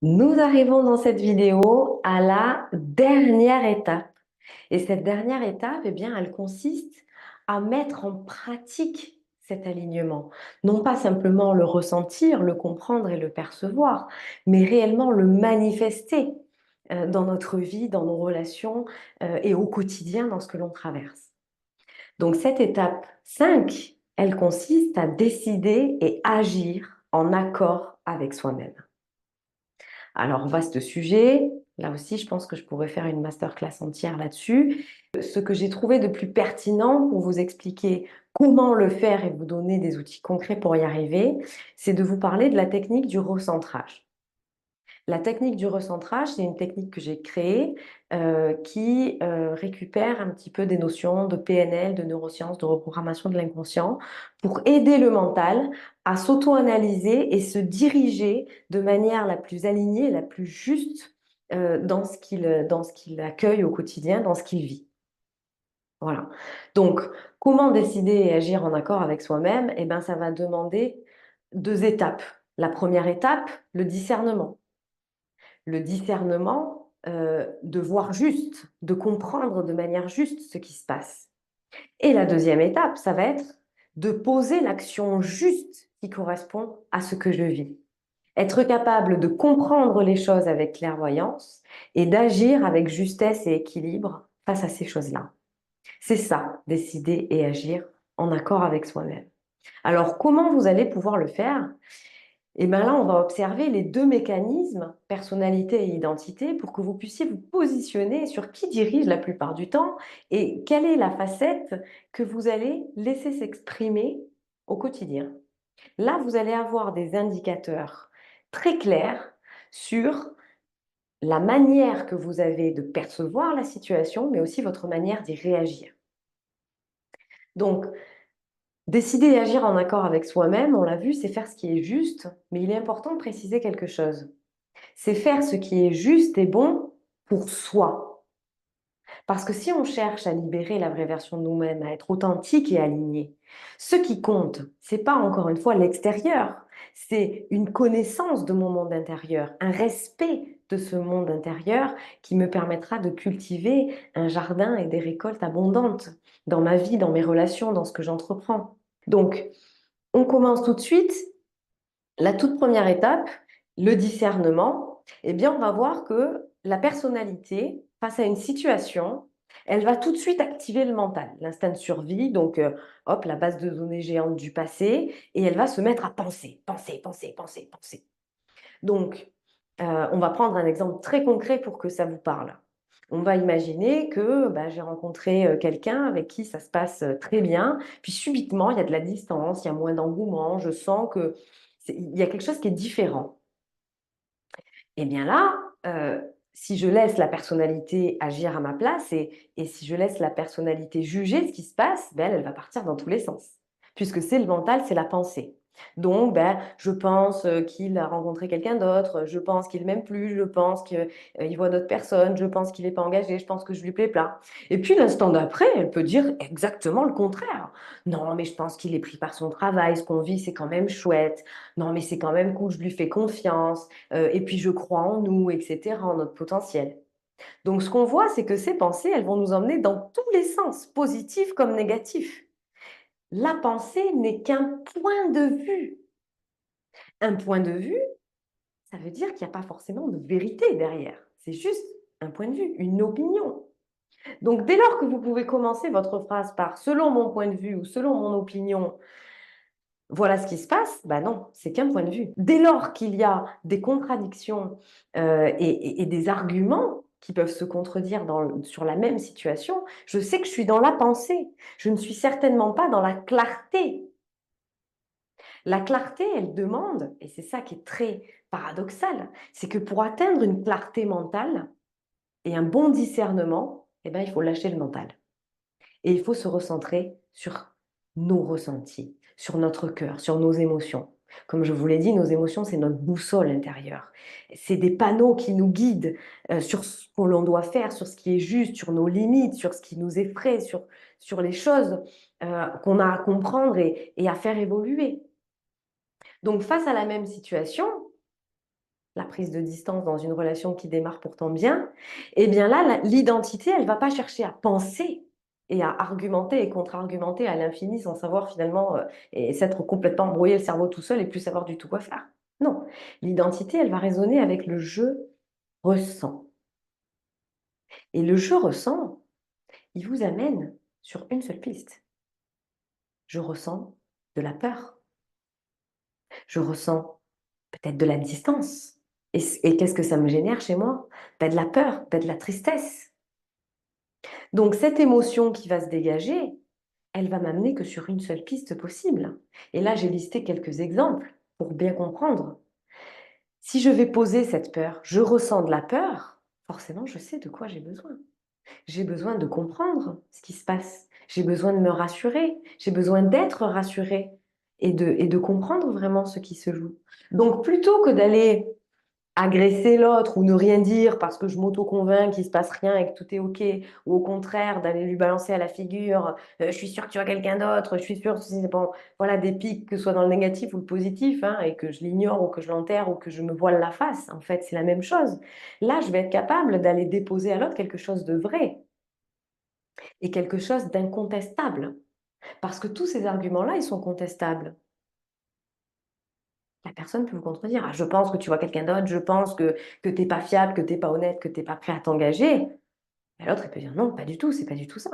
Nous arrivons dans cette vidéo à la dernière étape. Et cette dernière étape, eh bien, elle consiste à mettre en pratique cet alignement. Non pas simplement le ressentir, le comprendre et le percevoir, mais réellement le manifester dans notre vie, dans nos relations et au quotidien dans ce que l'on traverse. Donc cette étape 5, elle consiste à décider et agir en accord avec soi-même. Alors, vaste sujet. Là aussi, je pense que je pourrais faire une masterclass entière là-dessus. Ce que j'ai trouvé de plus pertinent pour vous expliquer comment le faire et vous donner des outils concrets pour y arriver, c'est de vous parler de la technique du recentrage. La technique du recentrage, c'est une technique que j'ai créée qui récupère un petit peu des notions de PNL, de neurosciences, de reprogrammation de l'inconscient pour aider le mental à s'auto-analyser et se diriger de manière la plus alignée, la plus juste dans ce qu'il accueille au quotidien, dans ce qu'il vit. Voilà. Donc, comment décider et agir en accord avec soi-même? Eh bien, ça va demander deux étapes. La première étape, le discernement. Le discernement, de voir juste, de comprendre de manière juste ce qui se passe. Et la deuxième étape, ça va être de poser l'action juste qui correspond à ce que je vis. Être capable de comprendre les choses avec clairvoyance et d'agir avec justesse et équilibre face à ces choses-là. C'est ça, décider et agir en accord avec soi-même. Alors, comment vous allez pouvoir le faire? Et bien là, on va observer les deux mécanismes, personnalité et identité, pour que vous puissiez vous positionner sur qui dirige la plupart du temps et quelle est la facette que vous allez laisser s'exprimer au quotidien. Là, vous allez avoir des indicateurs très clairs sur la manière que vous avez de percevoir la situation, mais aussi votre manière d'y réagir. Donc, décider et agir en accord avec soi-même, on l'a vu, c'est faire ce qui est juste, mais il est important de préciser quelque chose. C'est faire ce qui est juste et bon pour soi. Parce que si on cherche à libérer la vraie version de nous-mêmes, à être authentique et aligné, ce qui compte, c'est pas encore une fois l'extérieur, c'est une connaissance de mon monde intérieur, un respect de ce monde intérieur qui me permettra de cultiver un jardin et des récoltes abondantes dans ma vie, dans mes relations, dans ce que j'entreprends. Donc, on commence tout de suite. La toute première étape, le discernement, eh bien, on va voir que la personnalité, face à une situation, elle va tout de suite activer le mental, l'instinct de survie, donc hop, la base de données géante du passé, et elle va se mettre à penser, penser, penser, penser, penser. Donc, on va prendre un exemple très concret pour que ça vous parle. On va imaginer que bah, j'ai rencontré quelqu'un avec qui ça se passe très bien, puis subitement, il y a de la distance, il y a moins d'engouement, je sens que il y a quelque chose qui est différent. Et bien là, si je laisse la personnalité agir à ma place et si je laisse la personnalité juger ce qui se passe, ben, elle va partir dans tous les sens. Puisque c'est le mental, c'est la pensée. Donc, ben, je pense qu'il a rencontré quelqu'un d'autre, je pense qu'il m'aime plus, je pense qu'il voit d'autres personnes, je pense qu'il n'est pas engagé, je pense que je lui plais pas. Et puis l'instant d'après, elle peut dire exactement le contraire. Non, mais je pense qu'il est pris par son travail, ce qu'on vit, c'est quand même chouette. Non, mais c'est quand même cool, je lui fais confiance. Et puis je crois en nous, etc., en notre potentiel. Donc ce qu'on voit, c'est que ces pensées, elles vont nous emmener dans tous les sens, positifs comme négatifs. La pensée n'est qu'un point de vue. Un point de vue, ça veut dire qu'il n'y a pas forcément de vérité derrière. C'est juste un point de vue, une opinion. Donc dès lors que vous pouvez commencer votre phrase par selon mon point de vue ou selon mon opinion, voilà ce qui se passe, bah non, c'est qu'un point de vue. Dès lors qu'il y a des contradictions et des arguments qui peuvent se contredire sur la même situation, je sais que je suis dans la pensée. Je ne suis certainement pas dans la clarté. La clarté, elle demande, et c'est ça qui est très paradoxal, c'est que pour atteindre une clarté mentale et un bon discernement, eh ben, il faut lâcher le mental. Et il faut se recentrer sur nos ressentis, sur notre cœur, sur nos émotions. Comme je vous l'ai dit, nos émotions, c'est notre boussole intérieure. C'est des panneaux qui nous guident sur ce que l'on doit faire, sur ce qui est juste, sur nos limites, sur ce qui nous effraie, sur les choses qu'on a à comprendre et à faire évoluer. Donc, face à la même situation, la prise de distance dans une relation qui démarre pourtant bien, eh bien là, l'identité, elle ne va pas chercher à penser et à argumenter et contre-argumenter à l'infini sans savoir finalement et s'être complètement embrouillé le cerveau tout seul et plus savoir du tout quoi faire. Non, l'identité, elle va résonner avec le je ressens. Et le je ressens, il vous amène sur une seule piste. Je ressens de la peur. Je ressens peut-être de la distance. Et qu'est-ce que ça me génère chez moi? Ben, de la peur, ben, de la tristesse. Donc cette émotion qui va se dégager, elle va m'amener que sur une seule piste possible. Et là, j'ai listé quelques exemples pour bien comprendre. Si je vais poser cette peur, je ressens de la peur, forcément, je sais de quoi j'ai besoin. J'ai besoin de comprendre ce qui se passe. J'ai besoin de me rassurer. J'ai besoin d'être rassurée et de comprendre vraiment ce qui se joue. Donc, plutôt que d'aller agresser l'autre ou ne rien dire parce que je m'auto-convainc qu'il ne se passe rien et que tout est OK, ou au contraire d'aller lui balancer à la figure je suis sûre que tu as quelqu'un d'autre, je suis sûre que bon, voilà des pics que ce soit dans le négatif ou le positif hein, et que je l'ignore ou que je l'enterre ou que je me voile la face, en fait c'est la même chose. Là je vais être capable d'aller déposer à l'autre quelque chose de vrai et quelque chose d'incontestable parce que tous ces arguments-là ils sont contestables. La personne peut vous contredire. Ah, je pense que tu vois quelqu'un d'autre, je pense que tu n'es pas fiable, que tu n'es pas honnête, que tu n'es pas prêt à t'engager. Et l'autre, il peut dire non, pas du tout, c'est pas du tout ça.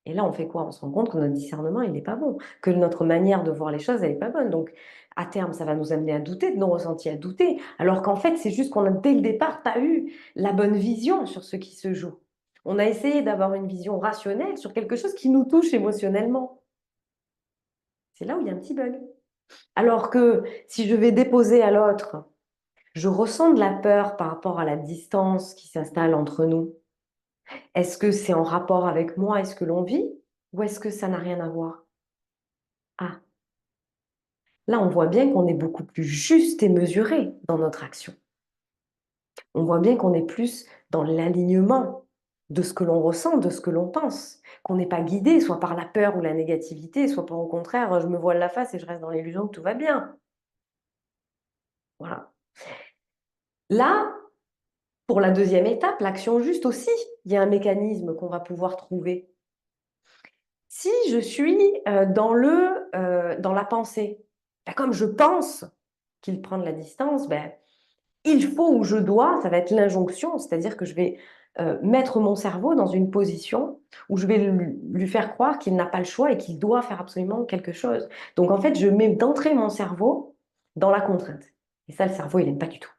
Et là, on fait quoi? On se rend compte que notre discernement, il n'est pas bon, que notre manière de voir les choses, elle n'est pas bonne. Donc, à terme, ça va nous amener à douter, de nos ressentis à douter, alors qu'en fait, c'est juste qu'on a, dès le départ, pas eu la bonne vision sur ce qui se joue. On a essayé d'avoir une vision rationnelle sur quelque chose qui nous touche émotionnellement. C'est là où il y a un petit bug. Alors que si je vais déposer à l'autre je ressens de la peur par rapport à la distance qui s'installe entre nous. Est-ce que c'est en rapport avec moi et ce que l'on vit ou est-ce que ça n'a rien à voir? Ah, là, on voit bien qu'on est beaucoup plus juste et mesuré dans notre action. On voit bien qu'on est plus dans l'alignement de ce que l'on ressent, de ce que l'on pense, qu'on n'est pas guidé soit par la peur ou la négativité, soit par au contraire, je me voile la face et je reste dans l'illusion que tout va bien. Voilà. Là, pour la deuxième étape, l'action juste aussi, il y a un mécanisme qu'on va pouvoir trouver. Si je suis dans la pensée, ben, comme je pense qu'il prend de la distance, ben, il faut ou je dois, ça va être l'injonction, c'est-à-dire que je vais mettre mon cerveau dans une position où je vais lui faire croire qu'il n'a pas le choix et qu'il doit faire absolument quelque chose. Donc en fait, je mets d'entrée mon cerveau dans la contrainte. Et ça, le cerveau, il n'aime pas du tout.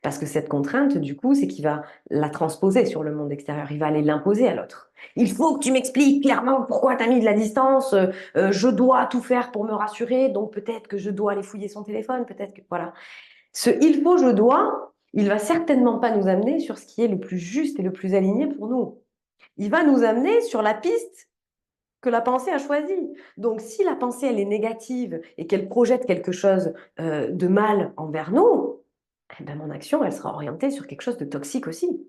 Parce que cette contrainte, du coup, c'est qu'il va la transposer sur le monde extérieur. Il va aller l'imposer à l'autre. Il faut que tu m'expliques clairement pourquoi tu as mis de la distance. Je dois tout faire pour me rassurer. Donc peut-être que je dois aller fouiller son téléphone. Peut-être que voilà. Ce il faut, je dois, il va certainement pas nous amener sur ce qui est le plus juste et le plus aligné pour nous. Il va nous amener sur la piste que la pensée a choisie. Donc si la pensée elle est négative et qu'elle projette quelque chose de mal envers nous, eh ben, mon action, elle sera orientée sur quelque chose de toxique aussi.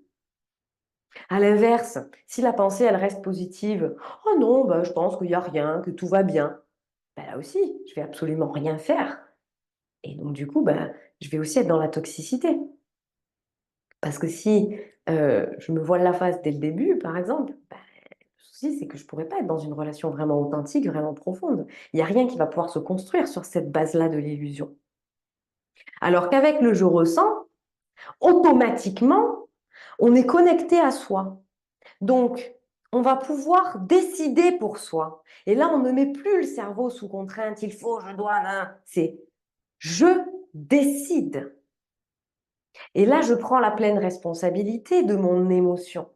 À l'inverse, si la pensée, elle reste positive, oh non, ben, je pense qu'il n'y a rien, que tout va bien, ben, là aussi, je vais absolument rien faire. Et donc, du coup, ben, je vais aussi être dans la toxicité. Parce que si je me voile la face dès le début, par exemple, ben, le souci, c'est que je ne pourrais pas être dans une relation vraiment authentique, vraiment profonde. Il n'y a rien qui va pouvoir se construire sur cette base-là de l'illusion. Alors qu'avec le je ressens, automatiquement, on est connecté à soi. Donc, on va pouvoir décider pour soi. Et là, on ne met plus le cerveau sous contrainte, il faut, je dois, hein. C'est je décide. Et là, je prends la pleine responsabilité de mon émotion.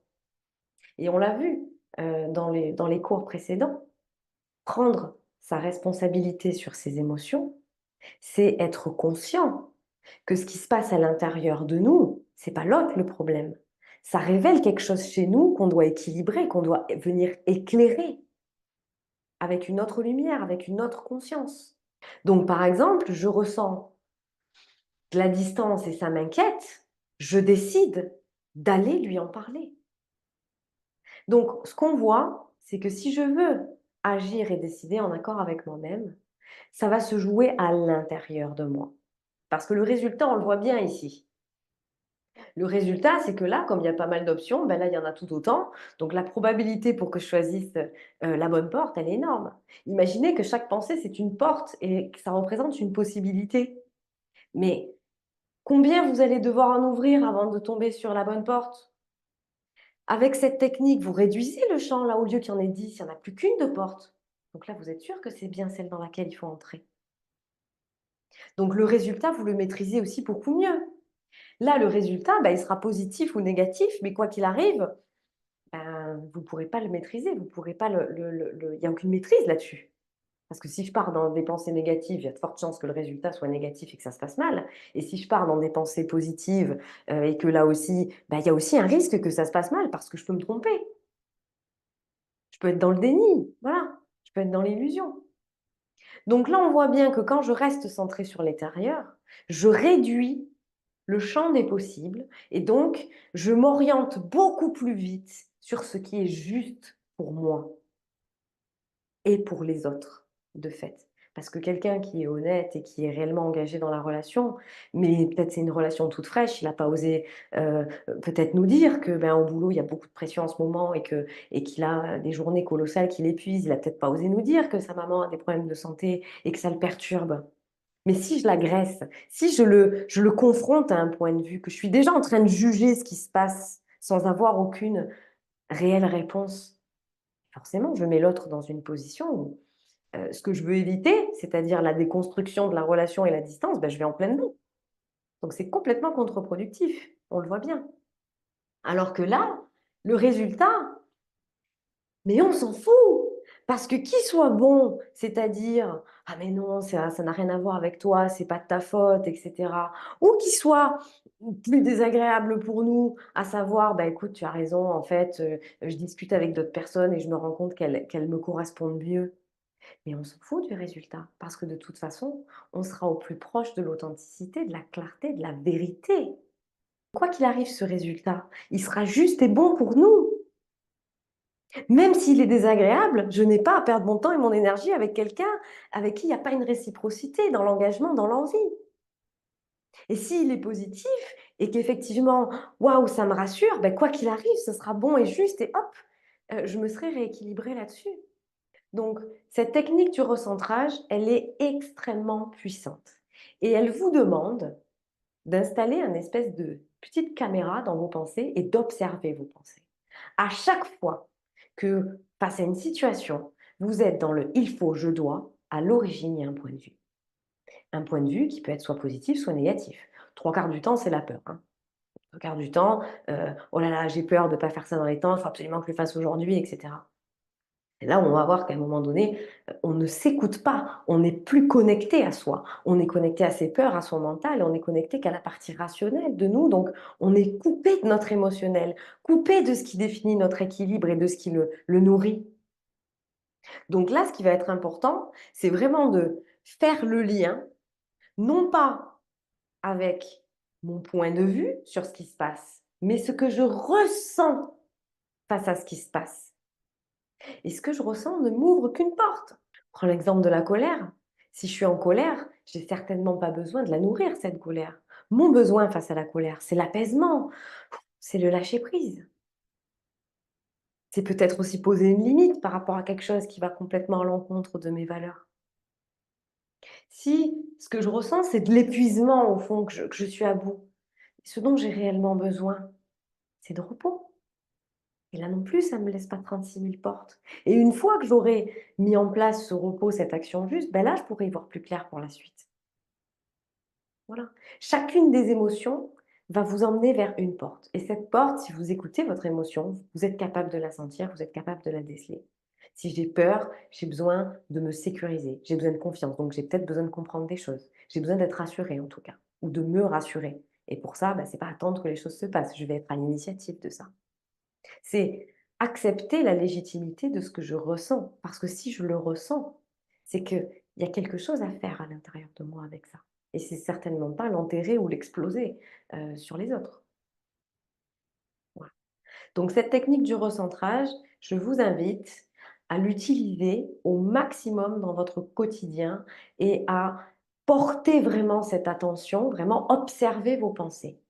Et on l'a vu dans les cours précédents, prendre sa responsabilité sur ses émotions, c'est être conscient que ce qui se passe à l'intérieur de nous, c'est pas l'autre le problème. Ça révèle quelque chose chez nous qu'on doit équilibrer, qu'on doit venir éclairer avec une autre lumière, avec une autre conscience. Donc par exemple, je ressens de la distance et ça m'inquiète, je décide d'aller lui en parler. Donc ce qu'on voit, c'est que si je veux agir et décider en accord avec moi-même, ça va se jouer à l'intérieur de moi. Parce que le résultat, on le voit bien ici. Le résultat, c'est que là, comme il y a pas mal d'options, ben là, il y en a tout autant. Donc la probabilité pour que je choisisse, la bonne porte, elle est énorme. Imaginez que chaque pensée, c'est une porte et que ça représente une possibilité. Mais combien vous allez devoir en ouvrir avant de tomber sur la bonne porte? Avec cette technique, vous réduisez le champ, là, au lieu qu'il y en ait 10, il n'y en a plus qu'une de porte. Donc là, vous êtes sûr que c'est bien celle dans laquelle il faut entrer. Donc le résultat, vous le maîtrisez aussi beaucoup mieux. Là, le résultat, bah, il sera positif ou négatif, mais quoi qu'il arrive, ben, vous ne pourrez pas le maîtriser, vous pourrez pas il n'y a aucune maîtrise là-dessus. Parce que si je pars dans des pensées négatives, il y a de fortes chances que le résultat soit négatif et que ça se passe mal. Et si je pars dans des pensées positives, et que là aussi, bah, il y a aussi un risque que ça se passe mal parce que je peux me tromper. Je peux être dans le déni, voilà, je peux être dans l'illusion. Donc là, on voit bien que quand je reste centrée sur l'intérieur, je réduis le champ des possibles et donc je m'oriente beaucoup plus vite sur ce qui est juste pour moi et pour les autres, de fait. Parce que quelqu'un qui est honnête et qui est réellement engagé dans la relation, mais peut-être c'est une relation toute fraîche, il n'a pas osé, peut-être nous dire que, ben, au boulot, il y a beaucoup de pression en ce moment et qu'il a des journées colossales qui l'épuisent. Il a peut-être pas osé nous dire que sa maman a des problèmes de santé et que ça le perturbe. Mais si je l'agresse, si je le confronte à un point de vue, que je suis déjà en train de juger ce qui se passe sans avoir aucune réelle réponse, forcément, je mets l'autre dans une position où ce que je veux éviter, c'est-à-dire la déconstruction de la relation et la distance, ben, je vais en pleine boue. Donc c'est complètement contre-productif, on le voit bien. Alors que là, le résultat, mais on s'en fout! Parce que qu'il soit bon, c'est-à-dire: «Ah mais non, ça n'a rien à voir avec toi, c'est pas de ta faute» et cetera. Ou qu'il soit plus désagréable pour nous, à savoir: «Bah écoute, tu as raison, en fait, je discute avec d'autres personnes et je me rends compte qu'elles me correspondent mieux». Mais on s'en fout du résultat, parce que de toute façon, on sera au plus proche de l'authenticité, de la clarté, de la vérité. Quoi qu'il arrive, ce résultat, il sera juste et bon pour nous. Même s'il est désagréable, je n'ai pas à perdre mon temps et mon énergie avec quelqu'un avec qui il n'y a pas une réciprocité dans l'engagement, dans l'envie. Et s'il est positif et qu'effectivement, waouh, ça me rassure, ben, quoi qu'il arrive, ce sera bon et juste et hop, je me serai rééquilibrée là-dessus. Donc, cette technique du recentrage, elle est extrêmement puissante et elle vous demande d'installer un espèce de petite caméra dans vos pensées et d'observer vos pensées. À chaque fois que, face à une situation, vous êtes dans le «il faut», «je dois», à l'origine, il y a un point de vue. Un point de vue qui peut être soit positif, soit négatif. 3/4 du temps, c'est la peur, hein. 3/4 du temps, «Oh là là, j'ai peur de ne pas faire ça dans les temps, il faut absolument que je le fasse aujourd'hui» et cetera. Et là, on va voir qu'à un moment donné, on ne s'écoute pas, on n'est plus connecté à soi. On est connecté à ses peurs, à son mental, on est connecté qu'à la partie rationnelle de nous, donc on est coupé de notre émotionnel, coupé de ce qui définit notre équilibre et de ce qui le nourrit. Donc là, ce qui va être important, c'est vraiment de faire le lien, non pas avec mon point de vue sur ce qui se passe, mais ce que je ressens face à ce qui se passe. Et ce que je ressens ne m'ouvre qu'une porte. Prends l'exemple de la colère. Si je suis en colère, j'ai certainement pas besoin de la nourrir, cette colère. Mon besoin face à la colère, c'est l'apaisement, c'est le lâcher prise. C'est peut-être aussi poser une limite par rapport à quelque chose qui va complètement à l'encontre de mes valeurs. Si ce que je ressens, c'est de l'épuisement au fond, que je suis à bout, ce dont j'ai réellement besoin, c'est de repos. Et là non plus, ça ne me laisse pas 36 000 portes. Et une fois que j'aurai mis en place ce repos, cette action juste, ben là, je pourrai y voir plus clair pour la suite. Voilà. Chacune des émotions va vous emmener vers une porte. Et cette porte, si vous écoutez votre émotion, vous êtes capable de la sentir, vous êtes capable de la déceler. Si j'ai peur, j'ai besoin de me sécuriser, j'ai besoin de confiance, donc j'ai peut-être besoin de comprendre des choses. J'ai besoin d'être rassurée en tout cas, ou de me rassurer. Et pour ça, c'est pas attendre que les choses se passent, je vais être à l'initiative de ça. C'est accepter la légitimité de ce que je ressens, parce que si je le ressens, c'est qu'il y a quelque chose à faire à l'intérieur de moi avec ça et c'est certainement pas l'enterrer ou l'exploser, sur les autres. Voilà. Donc cette technique du recentrage, je vous invite à l'utiliser au maximum dans votre quotidien et à portez vraiment cette attention, vraiment observez vos pensées.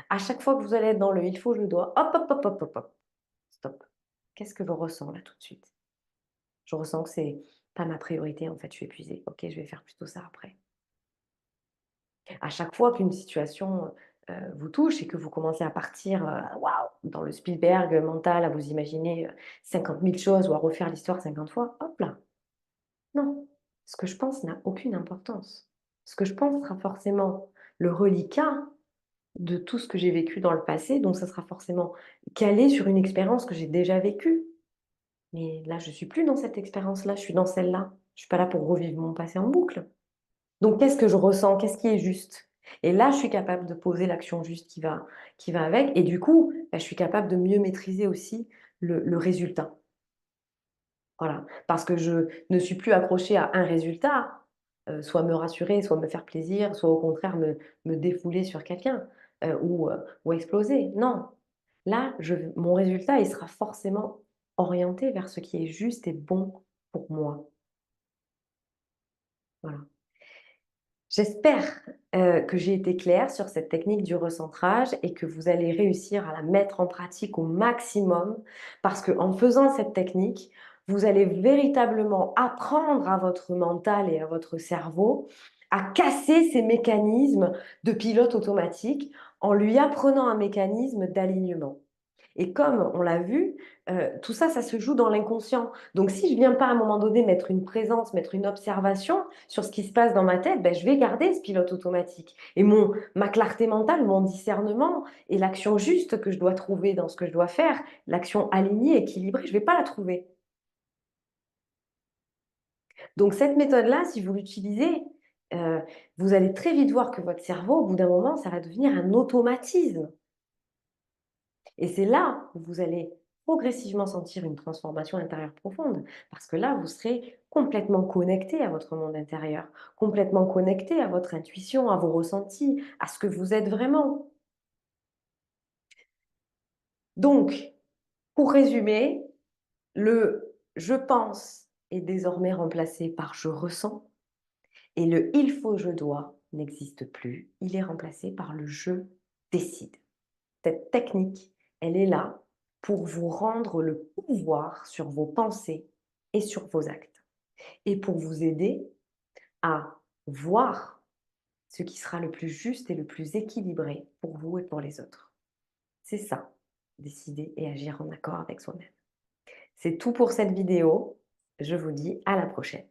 À chaque fois que vous allez être dans le il faut, je dois, hop, hop, hop, hop, hop, hop, stop. Qu'est-ce que je ressens là tout de suite? Je ressens que c'est pas ma priorité en fait, je suis épuisée. OK, je vais faire plutôt ça après. À chaque fois qu'une situation, vous touche et que vous commencez à partir, waouh, dans le Spielberg mental, à vous imaginer, 50 000 choses ou à refaire l'histoire 50 fois, hop là, non. Ce que je pense n'a aucune importance. Ce que je pense sera forcément le reliquat de tout ce que j'ai vécu dans le passé, donc ça sera forcément calé sur une expérience que j'ai déjà vécue. Mais là, je suis plus dans cette expérience-là, je suis dans celle-là. Je suis pas là pour revivre mon passé en boucle. Donc qu'est-ce que je ressens? Qu'est-ce qui est juste? Et là, je suis capable de poser l'action juste qui va avec et du coup, bah, je suis capable de mieux maîtriser aussi le résultat. Voilà, parce que je ne suis plus accrochée à un résultat, soit me rassurer, soit me faire plaisir, soit au contraire me défouler sur quelqu'un, ou exploser. Non, là, mon résultat, il sera forcément orienté vers ce qui est juste et bon pour moi. Voilà. J'espère, que j'ai été claire sur cette technique du recentrage et que vous allez réussir à la mettre en pratique au maximum parce qu'en faisant cette technique, vous allez véritablement apprendre à votre mental et à votre cerveau à casser ces mécanismes de pilote automatique en lui apprenant un mécanisme d'alignement. Et comme on l'a vu, tout ça, ça se joue dans l'inconscient. Donc si je viens pas à un moment donné mettre une présence, mettre une observation sur ce qui se passe dans ma tête, ben, je vais garder ce pilote automatique. Et ma clarté mentale, mon discernement et l'action juste que je dois trouver dans ce que je dois faire, l'action alignée, équilibrée, je vais pas la trouver. Donc cette méthode-là, si vous l'utilisez, heu, vous allez très vite voir que votre cerveau, au bout d'un moment, ça va devenir un automatisme. Et c'est là où vous allez progressivement sentir une transformation intérieure profonde, parce que là, vous serez complètement connecté à votre monde intérieur, complètement connecté à votre intuition, à vos ressentis, à ce que vous êtes vraiment. Donc, pour résumer, le «je pense» est désormais remplacé par «je ressens» et le «il faut, je dois» n'existe plus, il est remplacé par le «je décide». Cette technique, elle est là pour vous rendre le pouvoir sur vos pensées et sur vos actes et pour vous aider à voir ce qui sera le plus juste et le plus équilibré pour vous et pour les autres. C'est ça, décider et agir en accord avec soi-même. C'est tout pour cette vidéo. Je vous dis à la prochaine.